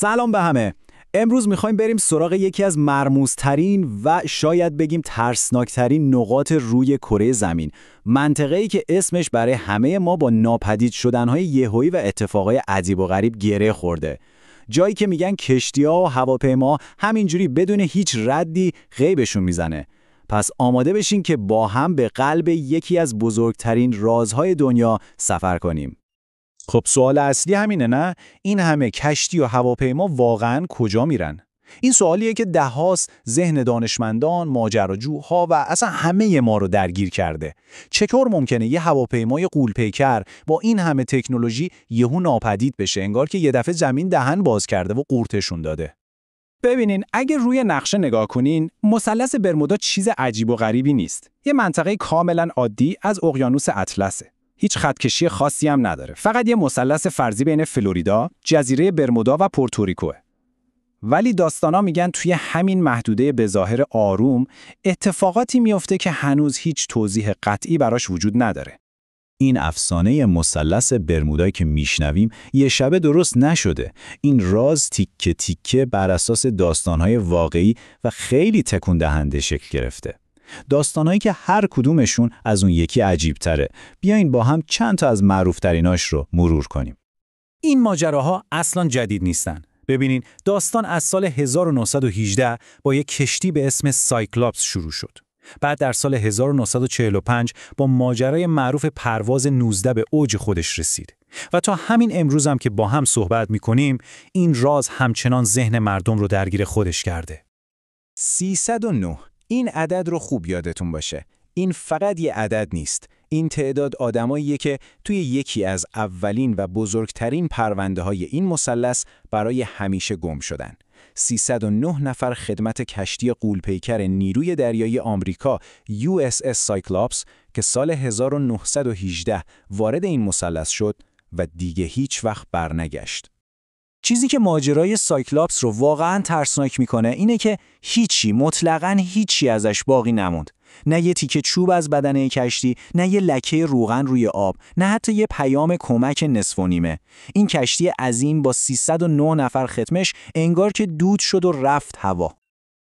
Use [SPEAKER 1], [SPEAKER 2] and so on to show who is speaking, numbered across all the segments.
[SPEAKER 1] سلام به همه. امروز میخوایم بریم سراغ یکی از مرموزترین و شاید بگیم ترسناکترین نقاط روی کره زمین. منطقه‌ای که اسمش برای همه ما با ناپدید شدنهای یهویی و اتفاقای عجیب و غریب گره خورده. جایی که میگن کشتی‌ها و هواپیما همینجوری بدون هیچ ردی غیبشون میزنه. پس آماده بشین که با هم به قلب یکی از بزرگترین رازهای دنیا سفر کنیم.
[SPEAKER 2] خب سوال اصلی همینه نه؟ این همه کشتی و هواپیما واقعاً کجا میرن؟ این سوالیه که دهاست ذهن دانشمندان، ماجراجوها و اصلا همه ما رو درگیر کرده. چطور ممکنه یه هواپیمای غول‌پیکر با این همه تکنولوژی یهو ناپدید بشه، انگار که یه دفعه زمین دهن باز کرده و قورتشون داده؟
[SPEAKER 3] ببینین، اگه روی نقشه نگاه کنین، مثلث برمودا چیز عجیب و غریبی نیست. یه منطقه کاملا عادی از اقیانوس اطلسه. هیچ خطکشی خاصی هم نداره. فقط یه مثلث فرضی بین فلوریدا، جزیره برمودا و پورتوریکوه. ولی داستانا میگن توی همین محدوده بظاهر آروم اتفاقاتی میفته که هنوز هیچ توضیح قطعی براش وجود نداره.
[SPEAKER 2] این افسانه مثلث برمودایی که میشنویم یه شبه درست نشده. این راز تیکه تیکه بر اساس داستانهای واقعی و خیلی تکون دهنده شکل گرفته. داستانهایی که هر کدومشون از اون یکی عجیب تره. بیاین با هم چند تا از معروف تریناش رو مرور کنیم.
[SPEAKER 3] این ماجراها اصلاً جدید نیستن. ببینین، داستان از سال 1918 با یک کشتی به اسم سایکلاپس شروع شد. بعد در سال 1945 با ماجرای معروف پرواز 19 به اوج خودش رسید. و تا همین امروز هم که با هم صحبت می‌کنیم، این راز همچنان ذهن مردم رو درگیر خودش کرده.
[SPEAKER 1] 309. این عدد رو خوب یادتون باشه. این فقط یه عدد نیست. این تعداد آدماییه که توی یکی از اولین و بزرگترین پرونده‌های این مثلث برای همیشه گم شدن. 309 نفر خدمت کشتی غول‌پیکر نیروی دریایی آمریکا USS سایکلاپس که سال 1918 وارد این مثلث شد و دیگه هیچ وقت برنگشت.
[SPEAKER 2] چیزی که ماجرای سایکلاپس رو واقعاً ترسناک میکنه اینه که مطلقاً هیچی ازش باقی نموند. نه یه تیکه چوب از بدنه کشتی، نه یه لکه روغن روی آب، نه حتی یه پیام کمک نصف و نیمه. این کشتی عظیم با 309 نفر ختمش انگار که دود شد و رفت هوا.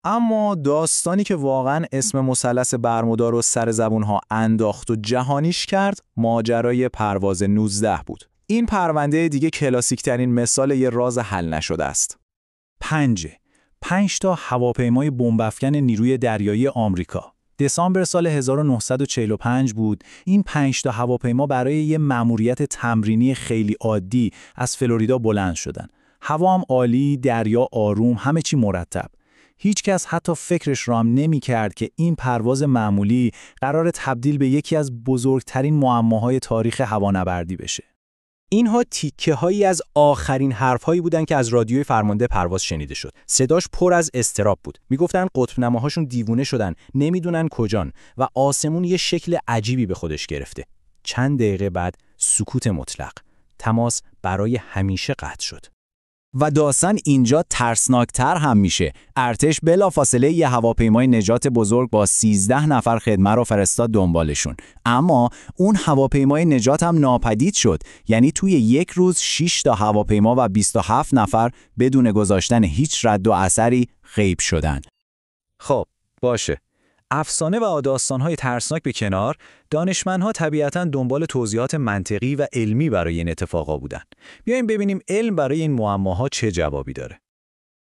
[SPEAKER 1] اما داستانی که واقعاً اسم مثلث برمودا رو سر زبونها انداخت و جهانیش کرد، ماجرای پرواز 19 بود. این پرونده دیگه کلاسیک ترین مثال یه راز حل نشده است.
[SPEAKER 2] 5 تا هواپیمای بمب‌افکن نیروی دریایی آمریکا. دسامبر سال 1945 بود. این 5 تا هواپیما برای یه مأموریت تمرینی خیلی عادی از فلوریدا بلند شدن. هوا هم عالی، دریا آروم، همه چی مرتب. هیچ کس حتی فکرش رو هم نمی کرد که این پرواز معمولی قرار تبدیل به یکی از بزرگترین معماهای تاریخ هوانوردی بشه.
[SPEAKER 3] اینها تیکه هایی از آخرین حرف هایی بودن که از رادیوی فرمانده پرواز شنیده شد. صداش پر از اضطراب بود. میگفتن قطب نماهاشون دیوونه شدن، نمیدونن کجان و آسمون یه شکل عجیبی به خودش گرفته. چند دقیقه بعد سکوت مطلق. تماس برای همیشه قطع شد.
[SPEAKER 1] و داستان اینجا ترسناکتر هم میشه. ارتش بلافاصله یه هواپیمای نجات بزرگ با 13 نفر خدمه رو فرستاد دنبالشون. اما اون هواپیمای نجات هم ناپدید شد. یعنی توی یک روز 6 تا هواپیما و 27 نفر بدون گذاشتن هیچ رد و اثری غیب شدن.
[SPEAKER 2] خب باشه. افسانه و داستان‌های ترسناک به کنار، دانشمندها طبیعتاً دنبال توضیحات منطقی و علمی برای این اتفاقا بودن. بیایم ببینیم علم برای این معماها چه جوابی داره.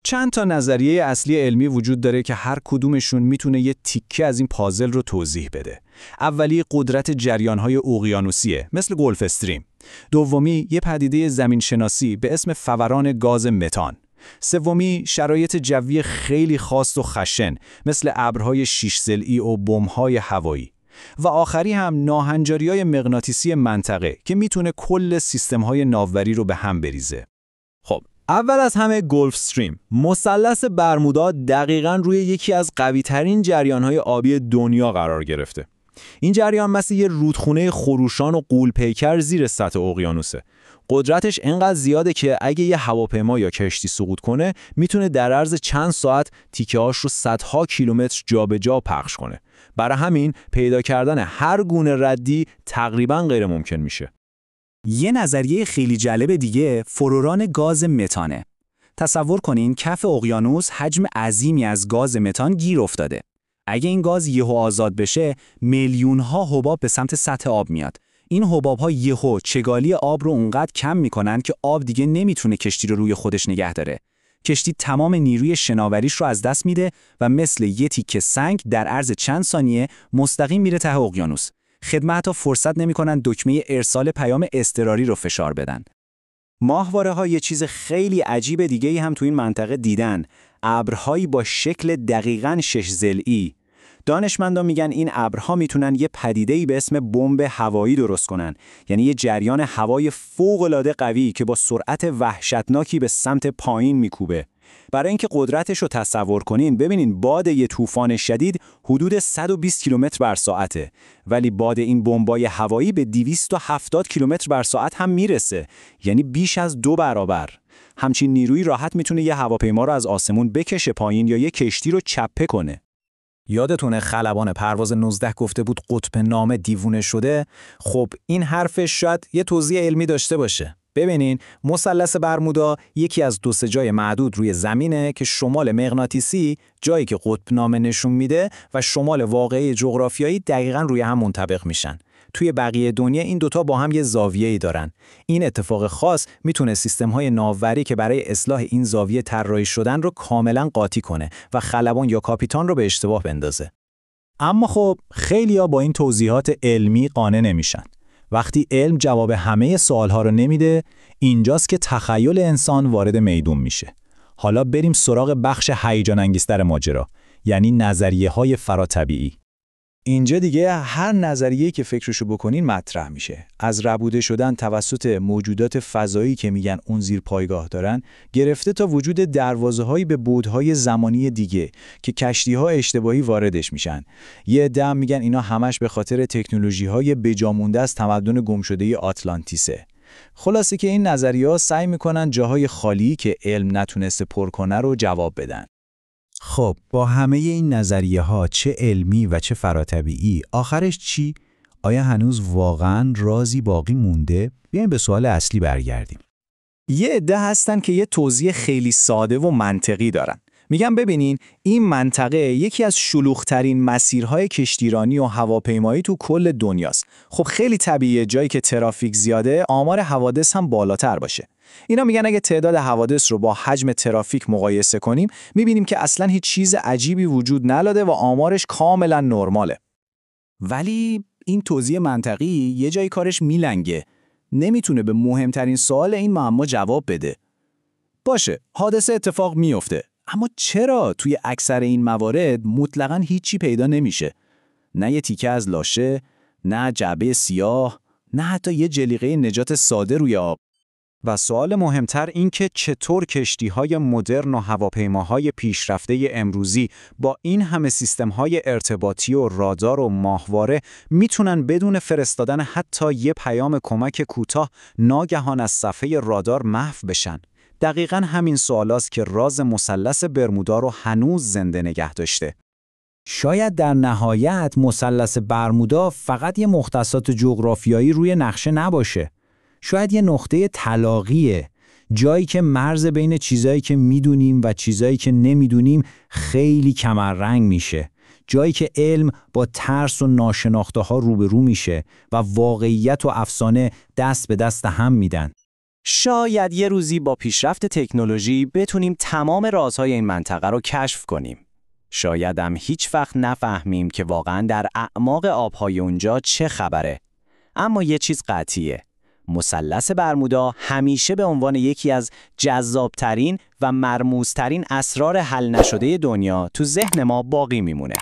[SPEAKER 1] چند تا نظریه اصلی علمی وجود داره که هر کدومشون میتونه یه تیکه از این پازل رو توضیح بده. اولی قدرت جریان‌های اقیانوسیه، مثل گلف استریم. دومی یه پدیده زمینشناسی به اسم فوران گاز متان. سومی شرایط جوی خیلی خاص و خشن مثل ابرهای 6 ضلعی و بمب‌های هوایی. و آخری هم ناهنجاری‌های مغناطیسی منطقه که میتونه کل سیستم‌های ناوبری رو به هم بریزه. خب اول از همه گلف استریم. مثلث برمودا دقیقاً روی یکی از قوی‌ترین جریان‌های آبی دنیا قرار گرفته. این جریان مثل یه رودخونه خروشان و غول‌پیکر زیر سطح اقیانوسه. قدرتش انقدر زیاده که اگه یه هواپیما یا کشتی سقوط کنه میتونه در عرض چند ساعت تیکه‌هاش رو صدها کیلومتر جابجا پخش کنه. برای همین پیدا کردن هر گونه ردی تقریباً غیر ممکن میشه. یه نظریه خیلی جالب دیگه فوران گاز متانه.
[SPEAKER 2] تصور کنین کف اقیانوس حجم عظیمی از گاز متان گیر افتاده. اگه این گاز یهو آزاد بشه، میلیون‌ها حباب به سمت سطح آب میاد. این حباب‌ها یهو چگالی آب رو اونقدر کم میکنن که آب دیگه نمیتونه کشتی رو روی خودش نگه داره. کشتی تمام نیروی شناوریش رو از دست میده و مثل یه تیکه سنگ در عرض چند ثانیه مستقیم میره ته اقیانوس. خدمه حتی فرصت نمیکنن دکمه ارسال پیام اضطراری رو فشار بدن. ماهواره‌ها یه چیز خیلی عجیب دیگه‌ای هم تو این منطقه دیدن. ابرهایی با شکل دقیقاً 6 ضلعی. دانشمندان میگن این ابرها میتونن یه پدیده‌ای به اسم بمب هوایی درست کنن، یعنی یه جریان هوای فوق‌العاده قوی که با سرعت وحشتناکی به سمت پایین میکوبه. برای اینکه قدرتش رو تصور کنین، ببینین باد یه طوفان شدید حدود 120 کیلومتر بر ساعته، ولی باد این بمبای هوایی به 270 کیلومتر بر ساعت هم میرسه، یعنی بیش از 2 برابر. همچین نیرویی راحت میتونه یه هواپیما رو از آسمون بکشه پایین یا یه کشتی رو چپه کنه. یادتونه خلبان پرواز 19 گفته بود قطب نامه دیوونه شده؟ خب این حرفش شاید یه توضیح علمی داشته باشه. ببینین، مثلث برمودا یکی از 2-3 جای معدود روی زمینه که شمال مغناطیسی، جایی که قطب نامه نشون میده، و شمال واقعی جغرافیایی دقیقاً روی هم منطبق میشن. توی بقیه دنیا این دوتا با هم یه زاویه‌ای دارن. این اتفاق خاص میتونه سیستم‌های ناوبری که برای اصلاح این زاویه طراحی شدن رو کاملاً قاطی کنه و خلبان یا کاپیتان رو به اشتباه بندازه. اما خب خیلیا با این توضیحات علمی قانع نمیشن. وقتی علم جواب همه سوالها رو نمیده، اینجاست که تخیل انسان وارد میدون میشه. حالا بریم سراغ بخش هیجان انگیزتر ماجرا، یعنی نظریه‌های فراتبیعی. اینجا دیگه هر نظریه‌ای که فکرشو بکنین مطرح میشه. از ربوده شدن توسط موجودات فضایی که میگن اون زیر پایگاه دارن، گرفته تا وجود دروازه‌هایی به بعدهای زمانی دیگه که کشتی‌ها اشتباهی واردش میشن. یه عده میگن اینا همش به خاطر تکنولوژی‌های بجامونده از تمدن گمشده آتلانتیسه. خلاصه که این نظریه‌ها سعی میکنن جاهای خالی که علم نتونسته پر کنه رو جواب بدن. خب با همه این نظریه‌ها، چه علمی و چه فراتبیعی، آخرش چی؟ آیا هنوز واقعاً رازی باقی مونده؟ بیایم به سوال اصلی برگردیم. یه عده هستن که یه توضیح خیلی ساده و منطقی دارن. میگن ببینین، این منطقه یکی از شلوغ‌ترین مسیرهای کشتیرانی و هواپیمایی تو کل دنیاست. خب خیلی طبیعیه جایی که ترافیک زیاده، آمار حوادث هم بالاتر باشه. اینا میگن اگه تعداد حوادث رو با حجم ترافیک مقایسه کنیم، میبینیم که اصلاً هیچ چیز عجیبی وجود نداره و آمارش کاملاً نرماله. ولی این توضیح منطقی یه جای کارش میلنگه. نمیتونه به مهمترین سوال این معما جواب بده. باشه، حادثه اتفاق میفته. اما چرا توی اکثر این موارد مطلقاً هیچی پیدا نمیشه؟ نه یه تیکه از لاشه، نه جعبه سیاه، نه حتی یه جلیقه نجات ساده روی آب. و سوال مهمتر این که چطور کشتی‌های مدرن و هواپیماهای پیشرفته امروزی با این همه سیستم‌های ارتباطی و رادار و ماهواره میتونن بدون فرستادن حتی یه پیام کمک کوتاه ناگهان از صفحه رادار محو بشن. دقیقاً همین سوالاست که راز مثلث برمودا رو هنوز زنده نگه داشته. شاید در نهایت مثلث برمودا فقط یه مختصات جغرافیایی روی نقشه نباشه. شاید یه نقطه تلاقیه، جایی که مرز بین چیزایی که میدونیم و چیزایی که نمیدونیم خیلی کمرنگ میشه. جایی که علم با ترس و ناشناخته ها روبرو میشه و واقعیت و افسانه دست به دست هم میدن. شاید یه روزی با پیشرفت تکنولوژی بتونیم تمام رازهای این منطقه رو کشف کنیم. شاید هم هیچ وقت نفهمیم که واقعاً در اعماق آبهای اونجا چه خبره. اما یه چیز قطعیه. مثلث برمودا همیشه به عنوان یکی از جذابترین و مرموزترین اسرار حل نشده دنیا تو ذهن ما باقی میمونه.